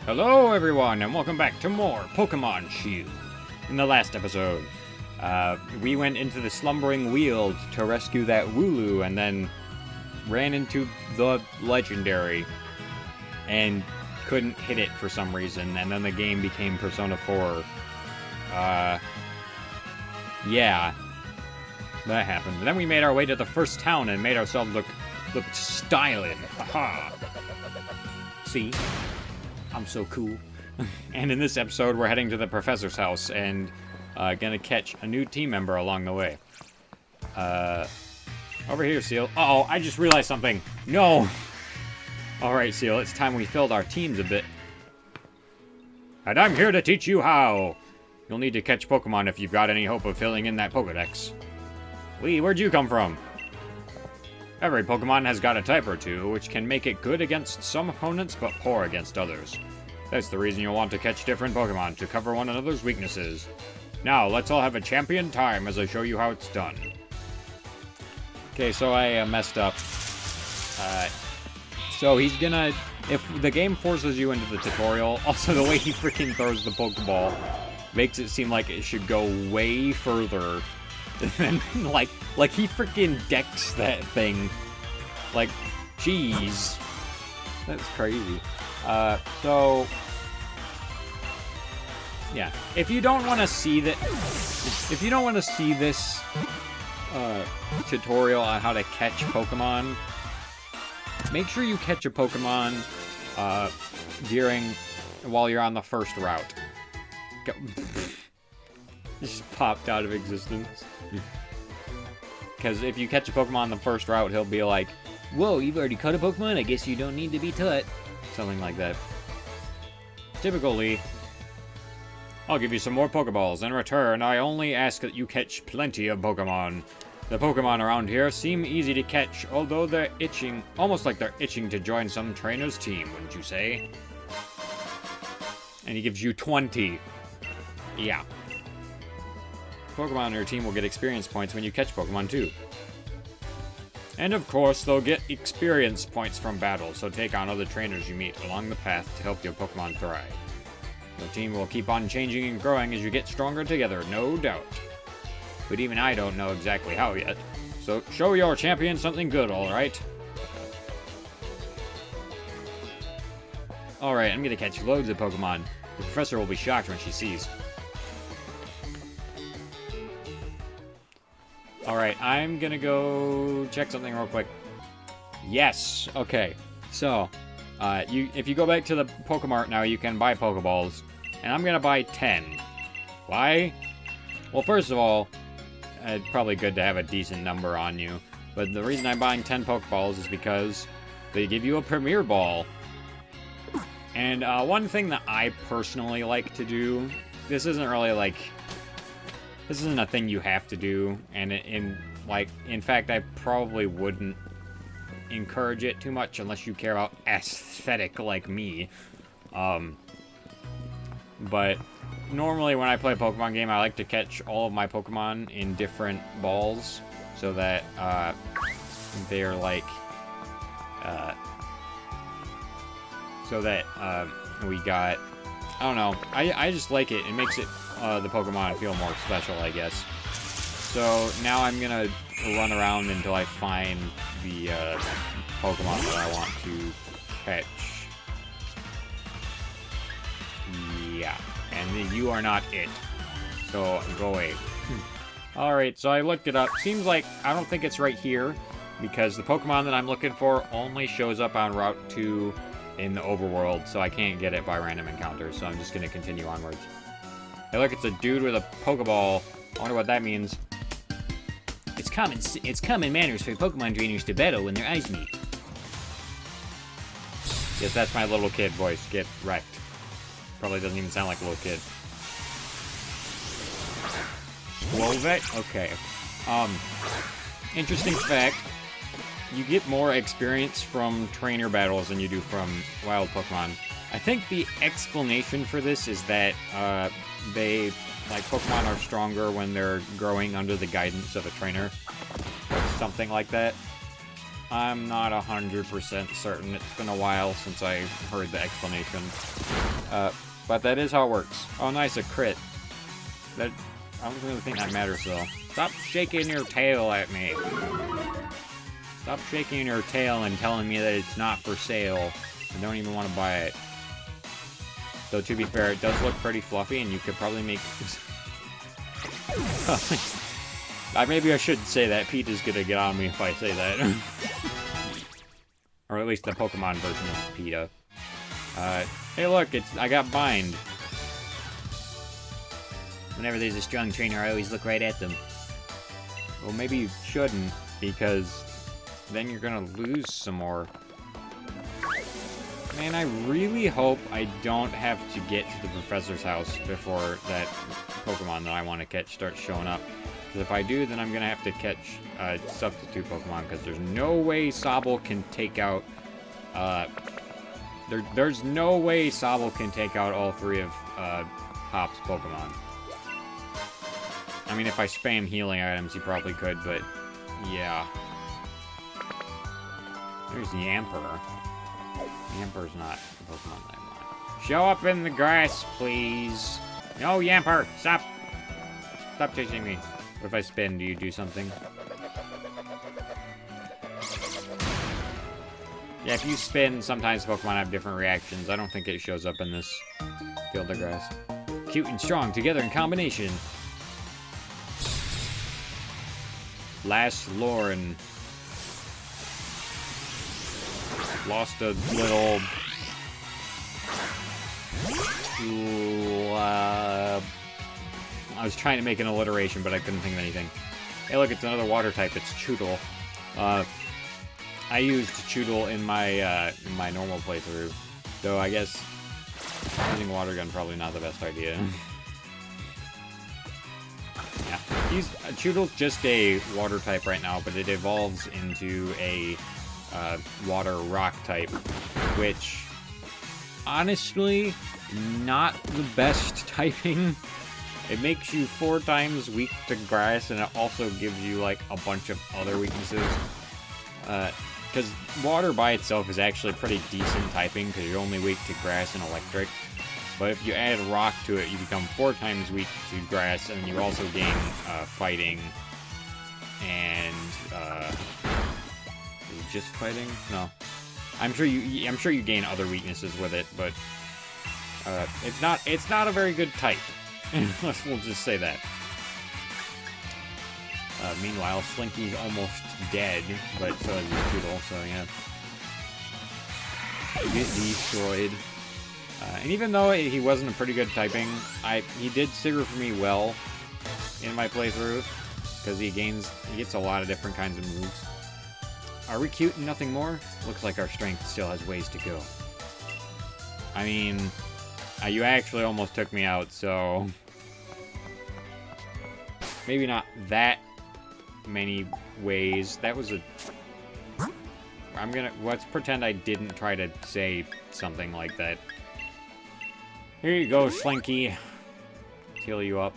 Hello everyone, and welcome back to more Pokemon Shield. In the last episode, we went into the Slumbering Weald to rescue that Wooloo, and then ran into the Legendary, and couldn't hit it for some reason, and then the game became Persona 4. Yeah. That happened. And then we made our way to the first town and made ourselves look stylish. Haha. See? I'm so cool. And in this episode, we're heading to the professor's house and gonna catch a new team member along the way. Over here, Seal. Uh-oh, I just realized something. No! Alright, Seal, it's time we filled our teams a bit. And I'm here to teach you how! You'll need to catch Pokemon if you've got any hope of filling in that Pokedex. Lee, where'd you come from? Every Pokemon has got a type or two, which can make it good against some opponents, but poor against others. That's the reason you'll want to catch different Pokemon, to cover one another's weaknesses. Now, let's all have a champion time as I show you how it's done. Okay, so I messed up. So he's gonna... If the game forces you into the tutorial, also the way he freaking throws the Pokeball makes it seem like it should go way further. And like he freaking decks that thing. Like, jeez. That's crazy. So... Yeah. If you don't want to see that... If you don't want to see this tutorial on how to catch Pokemon, make sure you catch a Pokemon while you're on the first route. Just popped out of existence. Because if you catch a Pokemon on the first route, he'll be like, whoa, you've already caught a Pokemon? I guess you don't need to be taught. Something like that. Typically, I'll give you some more Pokeballs. In return, I only ask that you catch plenty of Pokemon. The Pokemon around here seem easy to catch, although they're itching, almost like they're itching to join some trainer's team, wouldn't you say? And he gives you 20. Yeah. Pokemon on your team will get experience points when you catch Pokemon too. And of course, they'll get experience points from battle, so take on other trainers you meet along the path to help your Pokemon thrive. Your team will keep on changing and growing as you get stronger together, no doubt. But even I don't know exactly how yet. So show your champion something good, alright? Alright, I'm gonna catch loads of Pokemon. The professor will be shocked when she sees. Alright, I'm gonna go check something real quick. Yes! Okay. So, if you go back to the Pokemart now, you can buy Pokeballs. And I'm gonna buy 10. Why? Well, first of all, it's probably good to have a decent number on you. But the reason I'm buying 10 Pokeballs is because they give you a Premier Ball. And one thing that I personally like to do, this isn't really like... This isn't a thing you have to do, and in fact, I probably wouldn't encourage it too much unless you care about aesthetic like me. But normally when I play a Pokemon game, I like to catch all of my Pokemon in different balls, so that they're like, we got, I don't know, I just like it. It makes it the Pokemon feel more special, I guess. So now I'm gonna run around until I find the Pokemon that I want to catch. Yeah, and you are not it. So go away. Alright, so I looked it up. Seems like I don't think it's right here, because the Pokemon that I'm looking for only shows up on Route 2 in the overworld, so I can't get it by random encounters, so I'm just gonna continue onwards. Hey, look, it's a dude with a Pokeball. I wonder what that means. It's common manners for Pokemon trainers to battle when their eyes meet. Yes, that's my little kid voice. Get wrecked. Probably doesn't even sound like a little kid. Squovet? Okay. Interesting fact. You get more experience from trainer battles than you do from wild Pokemon. I think the explanation for this is that, Pokemon are stronger when they're growing under the guidance of a trainer. Or something like that. I'm not 100% certain. It's been a while since I heard the explanation. But that is how it works. Oh, nice, a crit. That, I don't really think that matters, though. Stop shaking your tail at me. Stop shaking your tail and telling me that it's not for sale. I don't even want to buy it. Though, to be fair, it does look pretty fluffy, and you could probably make... Maybe I shouldn't say that. Pete is gonna get on me if I say that. Or at least the Pokemon version of PETA. Hey look, I got Bind. Whenever there's a strong trainer, I always look right at them. Well, maybe you shouldn't, because then you're gonna lose some more. Man, I really hope I don't have to get to the professor's house before that Pokemon that I want to catch starts showing up. Because if I do, then I'm gonna have to catch substitute Pokemon, because there's no way Sobble can take out... There's no way Sobble can take out all three of Hop's Pokemon. I mean, if I spam healing items, he probably could, but yeah. There's the Yamper. Yamper's not the Pokemon that I want. Show up in the grass, please. No, Yamper, stop. Stop chasing me. What if I spin? Do you do something? Yeah, if you spin, sometimes Pokemon have different reactions. I don't think it shows up in this field of grass. Cute and strong together in combination. Last Lauren. Lost a little... I was trying to make an alliteration, but I couldn't think of anything. Hey, look, it's another water type. It's Choodle. I used Choodle in my normal playthrough, though I guess using Water Gun probably not the best idea. Yeah, Choodle's just a water type right now, but it evolves into a water rock type, which honestly not the best typing. It makes you 4 times weak to grass, and it also gives you like a bunch of other weaknesses. Because water by itself is actually pretty decent typing, because you're only weak to grass and electric. But if you add rock to it, you become 4 times weak to grass, and you also gain fighting and is it just fighting? No, I'm sure you gain other weaknesses with it, but it's not a very good type. We'll just say that. Meanwhile, Slinky's almost dead, but so is Choodle, so yeah. Get destroyed. And even though he wasn't a pretty good typing, he did Sigil for me well in my playthrough, because he gets a lot of different kinds of moves. Are we cute and nothing more? Looks like our strength still has ways to go. I mean, you actually almost took me out, so maybe not that many ways. That was let's pretend I didn't try to say something like that. Here you go, Slinky. Heal you up.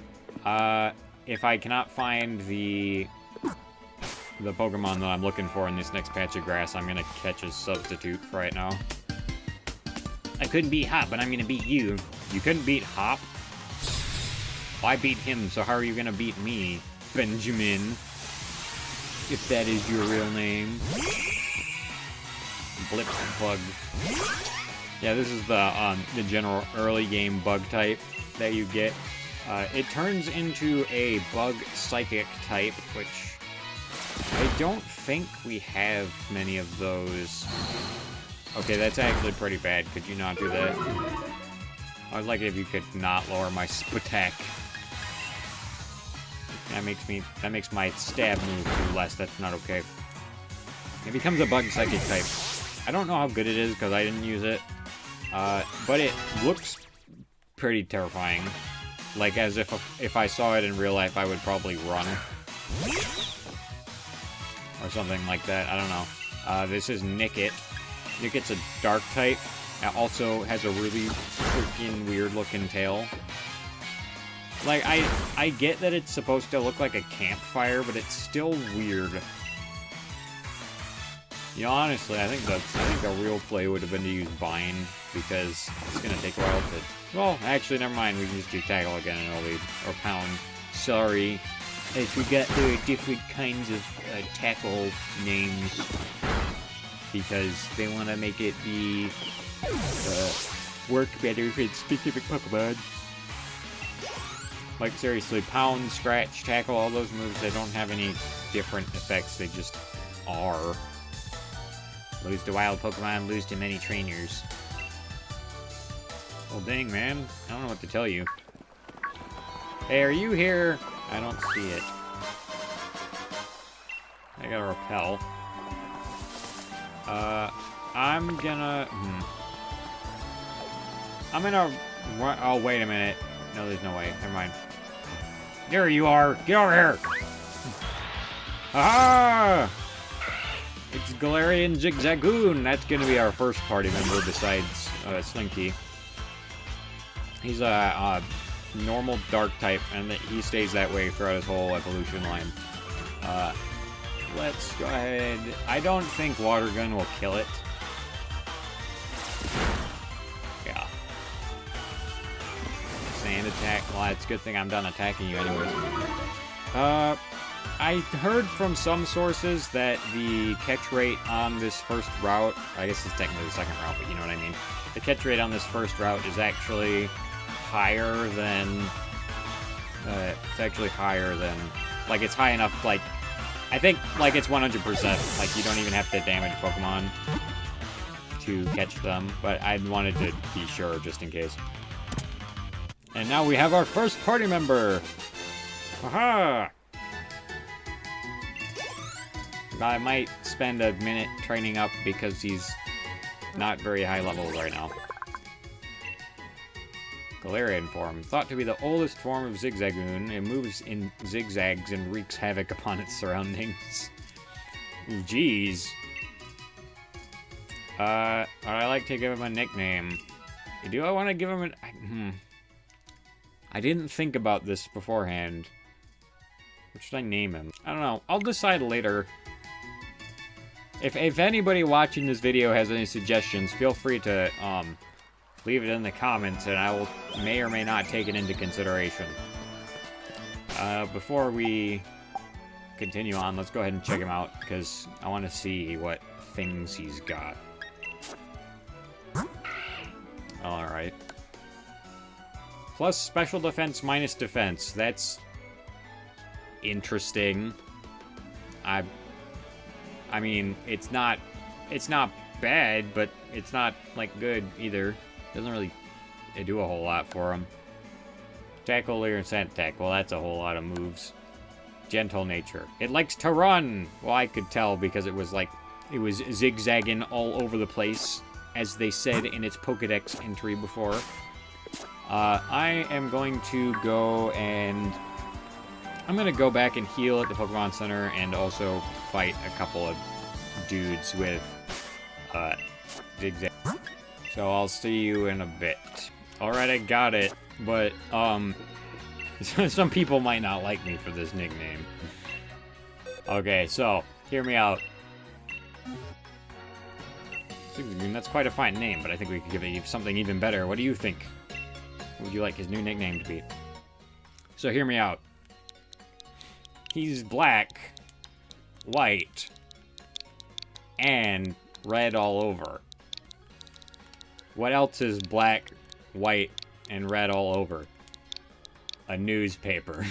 If I cannot find the Pokemon that I'm looking for in this next patch of grass, I'm gonna catch a substitute for right now. I couldn't beat Hop, but I'm gonna beat you. You couldn't beat Hop? Well, I beat him, so how are you gonna beat me, Benjamin? If that is your real name. Blip Bug. Yeah, this is the general early game bug type that you get. It turns into a bug psychic type, which I don't think we have many of those. Okay, that's actually pretty bad. Could you not do that? I would like it if you could not lower my attack. That makes my stab move do less. That's not okay. It becomes a bug psychic type. I don't know how good it is because I didn't use it. But it looks pretty terrifying. Like as if I saw it in real life, I would probably run. Or something like that. I don't know. This is Nickit. Nickit's a dark type. It also has a really freaking weird looking tail. Like, I get that it's supposed to look like a campfire, but it's still weird. You know, honestly, I think the real play would have been to use Bind, because it's gonna take a while to... Well, actually, never mind. We can just do tackle again and it'll lead. Or pound. Sorry. I forgot there are different kinds of tackle names. Because they want to make it be... work better for specific Pokemon. Like, seriously, pound, scratch, tackle, all those moves, they don't have any different effects. They just are. Lose to wild Pokemon, lose to many trainers. Well, dang, man. I don't know what to tell you. Hey, are you here? I don't see it. I gotta repel. I'm gonna... I'm gonna run... Oh, wait a minute. No, there's no way. Never mind. There you are! Get over here! Aha! It's Galarian Zigzagoon! That's gonna be our first party member besides Slinky. He's a normal dark type, and he stays that way throughout his whole evolution line. Let's go ahead. I don't think Water Gun will kill it. Yeah. Sand attack. Well, it's a good thing I'm done attacking you anyways. I heard from some sources that the catch rate on this first route, I guess it's technically the second route, but you know what I mean. The catch rate on this first route is actually higher than, like, it's high enough, like, I think, like, it's 100%, like, you don't even have to damage Pokemon to catch them, but I wanted to be sure, just in case. And now we have our first party member! Aha! I might spend a minute training up because he's not very high level right now. Galarian form. Thought to be the oldest form of Zigzagoon, it moves in zigzags and wreaks havoc upon its surroundings. Jeez. I like to give him a nickname. Do I want to give him an... I didn't think about this beforehand. What should I name him? I don't know. I'll decide later. If anybody watching this video has any suggestions, feel free to leave it in the comments, and I will may or may not take it into consideration. Before we continue on, let's go ahead and check him out, because I want to see what things he's got. Alright. Plus special defense minus defense. That's interesting. I mean, it's not bad, but it's not, like, good either. Doesn't really do a whole lot for him. Tackle, Leer, and Scent Attack. Well, that's a whole lot of moves. Gentle nature. It likes to run! Well, I could tell because it was zigzagging all over the place, as they said in its Pokedex entry before. I am going to go and... I'm going to go back and heal at the Pokemon Center and also fight a couple of dudes with zigzag. So I'll see you in a bit. Alright, I got it, but some people might not like me for this nickname. Okay, so hear me out. That's quite a fine name, but I think we could give it something even better. What do you think? What would you like his new nickname to be? So hear me out. He's black, white, and red all over. What else is black, white, and red all over? A newspaper.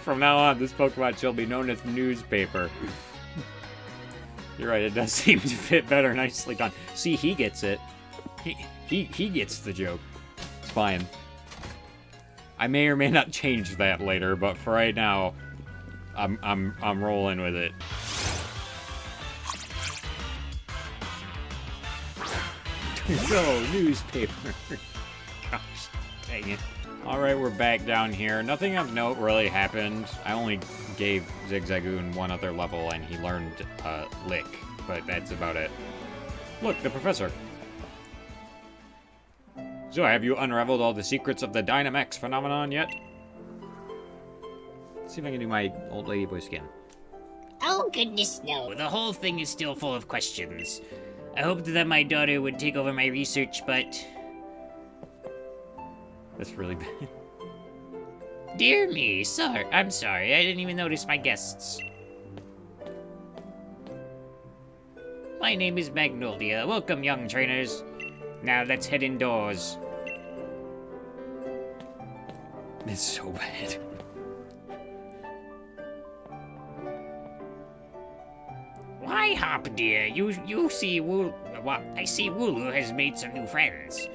From now on, this Pokemon shall be known as Newspaper. You're right, it does seem to fit better. Nicely done. See, he gets it. He gets the joke. It's fine. I may or may not change that later, but for right now, I'm rolling with it. Go, Newspaper. Gosh, dang it. Alright, we're back down here. Nothing of note really happened. I only gave Zigzagoon one other level and he learned Lick, but that's about it. Look, the professor. So, have you unraveled all the secrets of the Dynamax phenomenon yet? Let's see if I can do my old lady voice again. Oh, goodness no. The whole thing is still full of questions. I hoped that my daughter would take over my research, but... That's really bad. Dear me, sir, I'm sorry. I didn't even notice my guests. My name is Magnolia. Welcome, young trainers. Now let's head indoors. It's so bad. Why, Hop dear, you see I see Wooloo has made some new friends,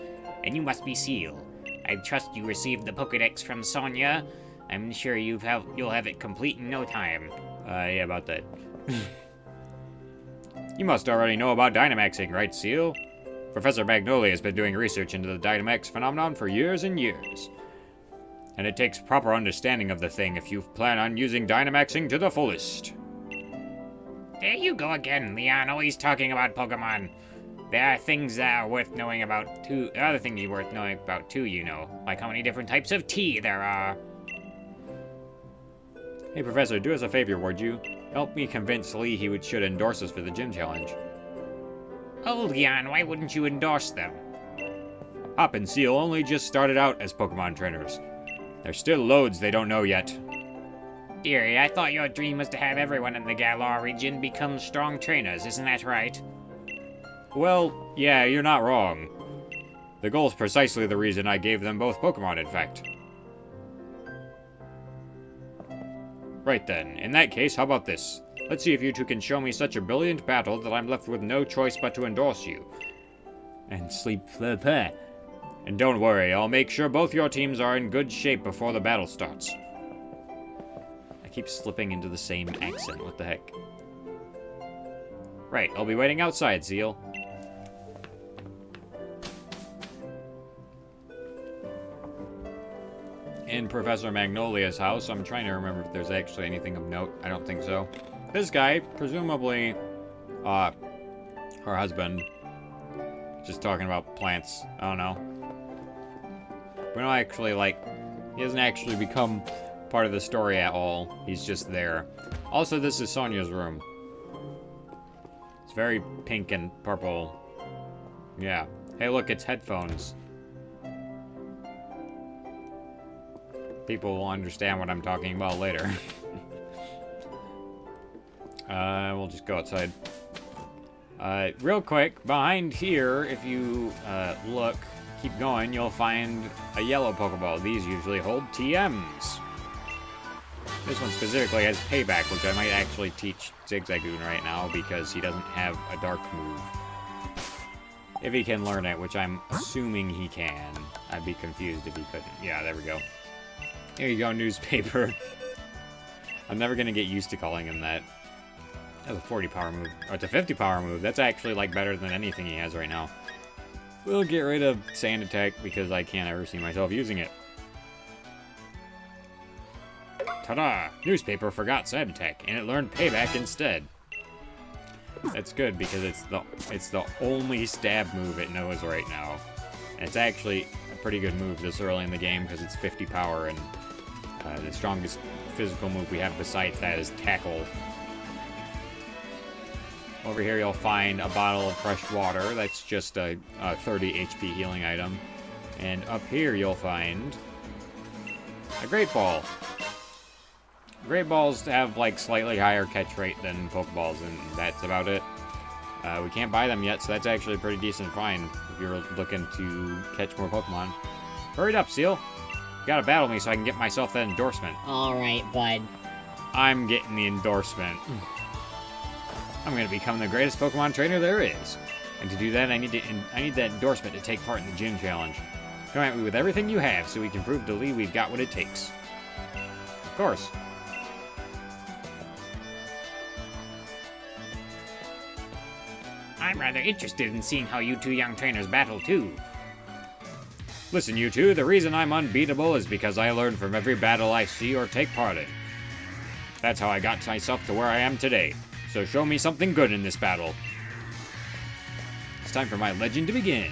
and you must be Seal. I trust you received the Pokedex from Sonia. I'm sure you'll have it complete in no time. Yeah, about that. You must already know about Dynamaxing, right, Seal? Professor Magnolia has been doing research into the Dynamax phenomenon for years and years. And it takes proper understanding of the thing if you plan on using Dynamaxing to the fullest. There you go again, Leon, always talking about Pokemon. There are things that are worth knowing about too. Other things worth knowing about too, you know. Like how many different types of tea there are. Hey, Professor, do us a favor, would you? Help me convince Lee he should endorse us for the gym challenge. Oh, Leon, why wouldn't you endorse them? Hop and Seal only just started out as Pokemon trainers. There's still loads they don't know yet. Dearie, I thought your dream was to have everyone in the Galar region become strong trainers, isn't that right? Well, yeah, you're not wrong. The goal's precisely the reason I gave them both Pokemon, in fact. Right then, in that case, how about this? Let's see if you two can show me such a brilliant battle that I'm left with no choice but to endorse you. And sleep flipper. And don't worry, I'll make sure both your teams are in good shape before the battle starts. I keep slipping into the same accent, what the heck? Right, I'll be waiting outside, Seal. In Professor Magnolia's house, I'm trying to remember if there's actually anything of note. I don't think so. This guy, presumably, her husband, just talking about plants. I don't know. We don't actually, he doesn't actually become part of the story at all. He's just there. Also, this is Sonia's room. It's very pink and purple. Yeah. Hey, look, it's headphones. People will understand what I'm talking about later. We'll just go outside. Real quick, behind here, if you look, keep going, you'll find a yellow Pokeball. These usually hold TMs. This one specifically has Payback, which I might actually teach Zigzagoon right now because he doesn't have a dark move. If he can learn it, which I'm assuming he can. I'd be confused if he couldn't. Yeah, there we go. Here you go, newspaper. I'm never gonna get used to calling him that. That's a 40 power move. Oh, it's a 50 power move. That's actually, better than anything he has right now. We'll get rid of Sand Attack because I can't ever see myself using it. Ta-da! Newspaper forgot Sand Attack, and it learned Payback instead. That's good because it's the only stab move it knows right now. And it's actually a pretty good move this early in the game because it's 50 power, and the strongest physical move we have besides that is Tackle. Over here you'll find a bottle of fresh water. That's just a 30 HP healing item. And up here you'll find a Great Ball. Great Balls have slightly higher catch rate than Pokeballs, and that's about it. We can't buy them yet, so that's actually a pretty decent find if you're looking to catch more Pokemon. Hurry up, Seal. You gotta battle me so I can get myself that endorsement. Alright, bud. I'm getting the endorsement. I'm gonna become the greatest Pokemon trainer there is. And to do that, I need that endorsement to take part in the gym challenge. Come at me with everything you have so we can prove to Lee we've got what it takes. Of course. I'm rather interested in seeing how you two young trainers battle, too. Listen, you two, the reason I'm unbeatable is because I learn from every battle I see or take part in. That's how I got myself to where I am today. So show me something good in this battle. It's time for my legend to begin.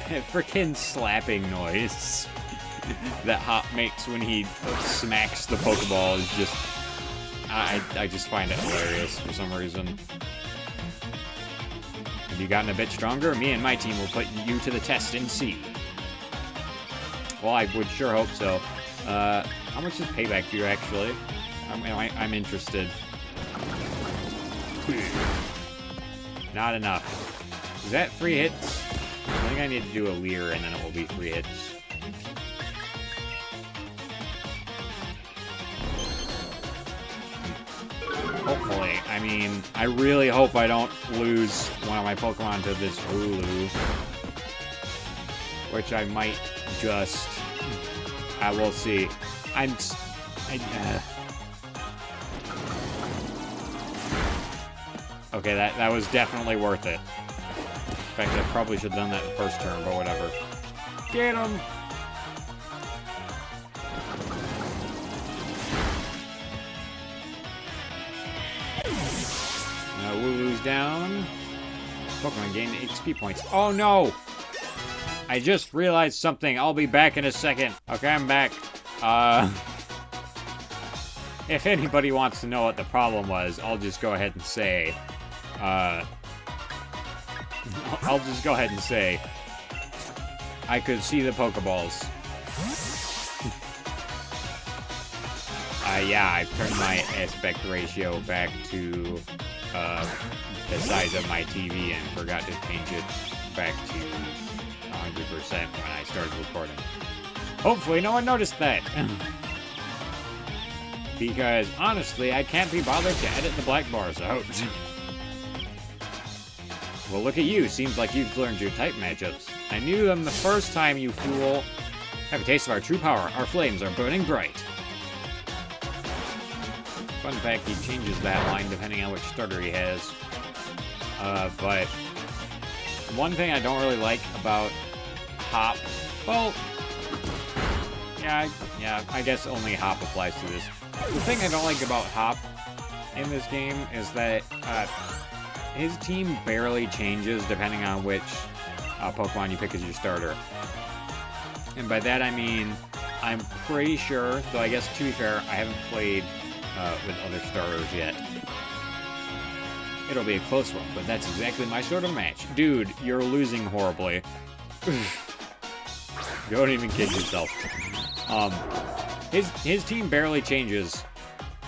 That frickin' slapping noise that Hop makes when he smacks the Pokeball is just I just find it hilarious for some reason. Have you gotten a bit stronger? Me and my team will put you to the test and see. Well, I would sure hope so. How much is payback here, actually? I'm interested. Not enough. Is that 3 hits? I think I need to do a Leer, and then it will be 3 hits. Hopefully. I mean, I really hope I don't lose one of my Pokemon to this Hulu. Which I might just... I will see. Okay, that was definitely worth it. In fact, I probably should have done that in the first turn, but whatever. Get him! Wooloo's down. Pokemon gain XP points. Oh no! I just realized something. I'll be back in a second. Okay, I'm back. If anybody wants to know what the problem was, I'll just go ahead and say, I could see the Pokeballs. Yeah, I turned my aspect ratio back to, the size of my TV and forgot to change it back to 100% when I started recording. Hopefully no one noticed that. Because, honestly, I can't be bothered to edit the black bars out. Well, look at you. Seems like you've learned your type matchups. I knew them the first time, you fool. Have a taste of our true power. Our flames are burning bright. Fun fact, he changes that line depending on which starter he has. But one thing I don't really like about Hop... Well... Yeah, I guess only Hop applies to this. The thing I don't like about Hop in this game is that his team barely changes depending on which Pokemon you pick as your starter. And by that I mean, I'm pretty sure, though I guess to be fair, I haven't played with other starters yet. It'll be a close one, but that's exactly my sort of match. Dude, you're losing horribly. Don't even kid yourself. His team barely changes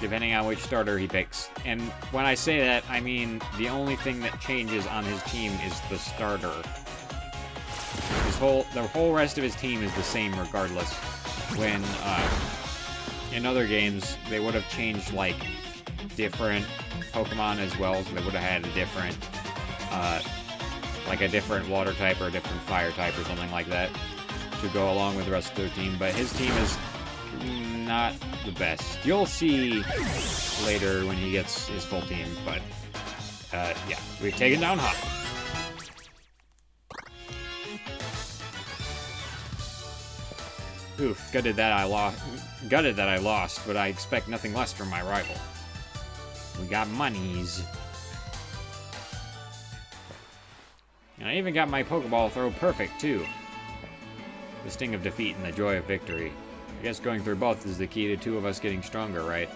depending on which starter he picks. And when I say that, I mean the only thing that changes on his team is the starter. The whole rest of his team is the same regardless. When in other games they would have changed like different Pokemon as well, so they would have had a different like a different water type or a different fire type or something like that to go along with the rest of their team, but his team is not the best. You'll see later when he gets his full team, but yeah, we've taken down Hop. Oof, gutted that I lost, but I expect nothing less from my rival. We got monies. And I even got my Pokeball throw perfect, too. The sting of defeat and the joy of victory. I guess going through both is the key to two of us getting stronger, right?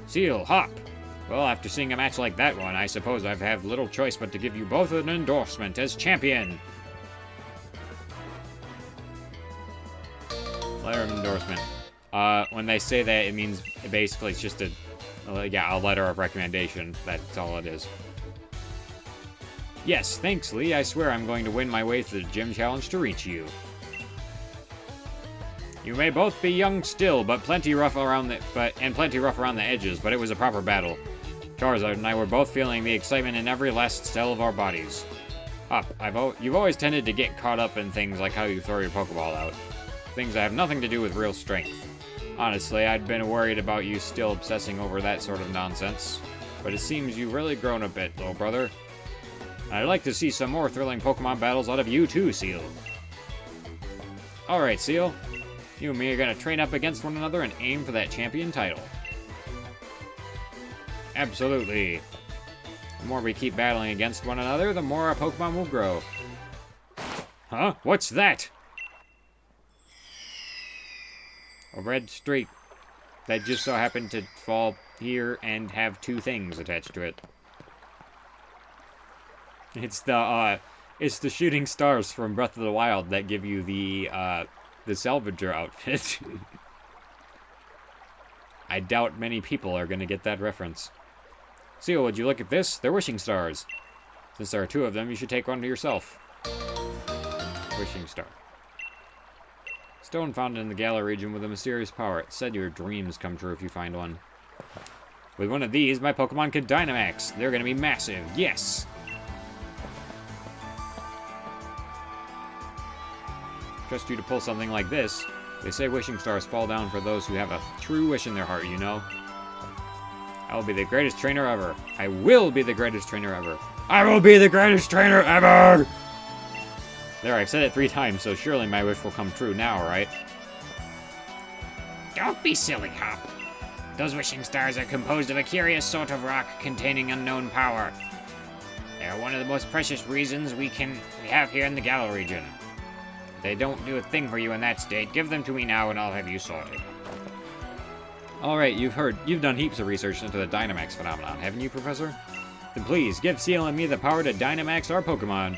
Seal, Hop! Well, after seeing a match like that one, I suppose I've had little choice but to give you both an endorsement as champion. Letter of endorsement. When they say that, it means basically it's just a letter of recommendation. That's all it is. Yes, thanks, Lee. I swear I'm going to win my way through the gym challenge to reach you. You may both be young still, but plenty rough around the edges, but it was a proper battle. Charizard and I were both feeling the excitement in every last cell of our bodies. Hop, you've always tended to get caught up in things like how you throw your Pokeball out. Things that have nothing to do with real strength. Honestly, I'd been worried about you still obsessing over that sort of nonsense. But it seems you've really grown a bit, little brother. I'd like to see some more thrilling Pokemon battles out of you too, Seal. Alright, Seal. You and me are going to train up against one another and aim for that champion title. Absolutely. The more we keep battling against one another, the more our Pokemon will grow. Huh? What's that? A red streak that just so happened to fall here and have 2 things attached to it. It's the shooting stars from Breath of the Wild that give you the salvager outfit. I doubt many people are gonna get that reference. Seal, would you look at this? They're wishing stars. Since there are 2 of them, you should take one to yourself. Wishing star. Stone found in the Galar region with a mysterious power. It said your dreams come true if you find one. With one of these, my Pokemon could Dynamax. They're gonna be massive. Yes! Trust you to pull something like this. They say wishing stars fall down for those who have a true wish in their heart, you know? I will be the greatest trainer ever. I will be the greatest trainer ever. I will be the greatest trainer ever! There, I've said it 3 times, so surely my wish will come true now, right? Don't be silly, Hop. Those wishing stars are composed of a curious sort of rock containing unknown power. They are one of the most precious reasons we have here in the Galar region. If they don't do a thing for you in that state, give them to me now and I'll have you sorted. Alright, you've done heaps of research into the Dynamax phenomenon, haven't you, Professor? Then please, give Seal and me the power to Dynamax our Pokemon.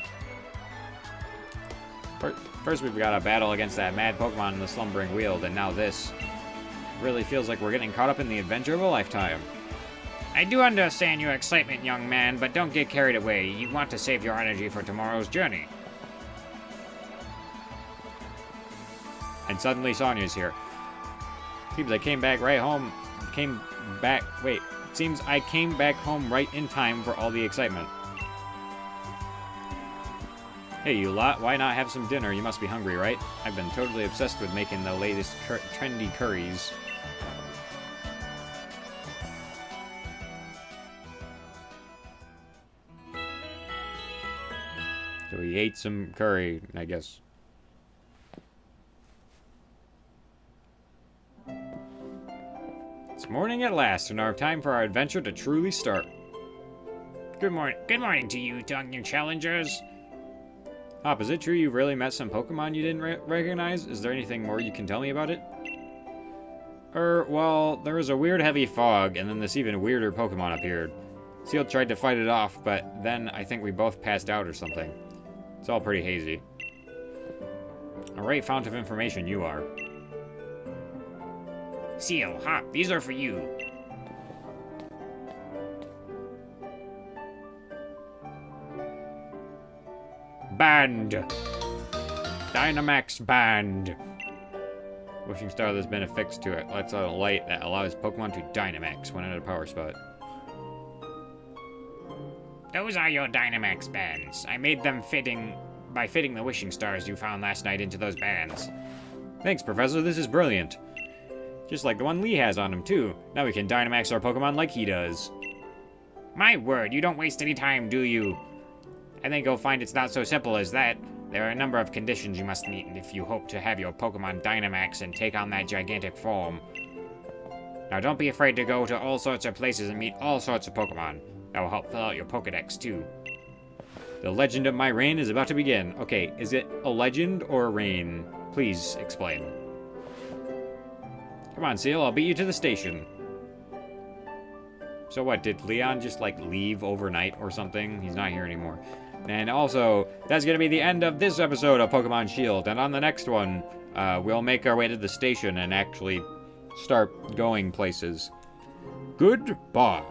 First we've got a battle against that mad Pokemon in the Slumbering Weald, and now this. Really feels like we're getting caught up in the adventure of a lifetime. I do understand your excitement, young man, but don't get carried away. You want to save your energy for tomorrow's journey. And suddenly Sonya's here. Seems I came back right home. Seems I came back home right in time for all the excitement. Hey, you lot, why not have some dinner? You must be hungry, right? I've been totally obsessed with making the latest trendy curries. So he ate some curry, I guess. It's morning at last, and our time for our adventure to truly start. Good morning to you, young challengers. Hop, is it true you really met some Pokemon you didn't recognize? Is there anything more you can tell me about it? Well, there was a weird heavy fog, and then this even weirder Pokemon appeared. Seal tried to fight it off, but then I think we both passed out or something. It's all pretty hazy. A right fount of information you are. Seal, Hop, these are for you. Banned! Dynamax banned! Wishing star that's been affixed to it lets out a light that allows Pokemon to Dynamax when at a power spot. Those are your Dynamax bands. I made them by fitting the wishing stars you found last night into those bands. Thanks, Professor, this is brilliant. Just like the one Lee has on him, too. Now we can Dynamax our Pokemon like he does. My word, you don't waste any time, do you? I think you'll find it's not so simple as that. There are a number of conditions you must meet if you hope to have your Pokemon Dynamax and take on that gigantic form. Now don't be afraid to go to all sorts of places and meet all sorts of Pokemon. That will help fill out your Pokedex too. The legend of my reign is about to begin. Okay, is it a legend or a reign? Please explain. Come on, Seal, I'll beat you to the station. So what, did Leon just, like, leave overnight or something? He's not here anymore. And also, that's going to be the end of this episode of Pokemon Shield. And on the next one, we'll make our way to the station and actually start going places. Goodbye.